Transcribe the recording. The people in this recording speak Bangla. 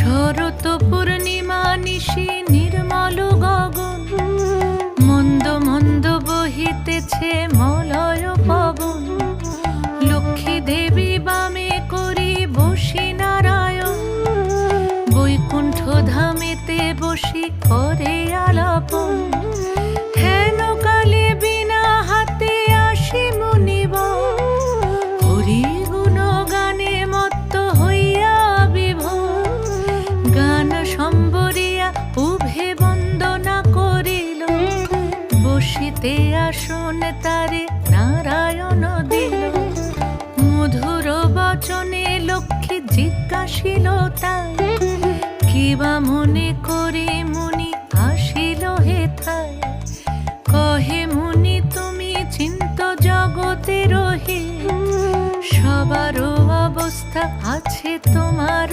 শরৎ পূর্ণিমা নিশি নির্মল গগন, মন্দ মন্দ বহিতেছে মলয় পবন। লক্ষ্মী দেবী বামে করি বসি নারায়ণ, বৈকুণ্ঠ ধামেতে বসি করে আলাপন। হেন কালে বিনা হাতে আসি মুনিব, হরি গুণ গানে মত্ত হইয়া বিভোর। গান সম্বরিয়া উভে বন্দনা করিল, বসিতে আসন তারে নারায়ণ দিল। মধুর বচনে লক্ষ্মী জিজ্ঞাসিল তাই, কিবা মনে করে মুনি আসিল হেথায়। কহে মুনি তুমি চিন্ত জগতে রহি, সবার অবস্থা আছে তোমার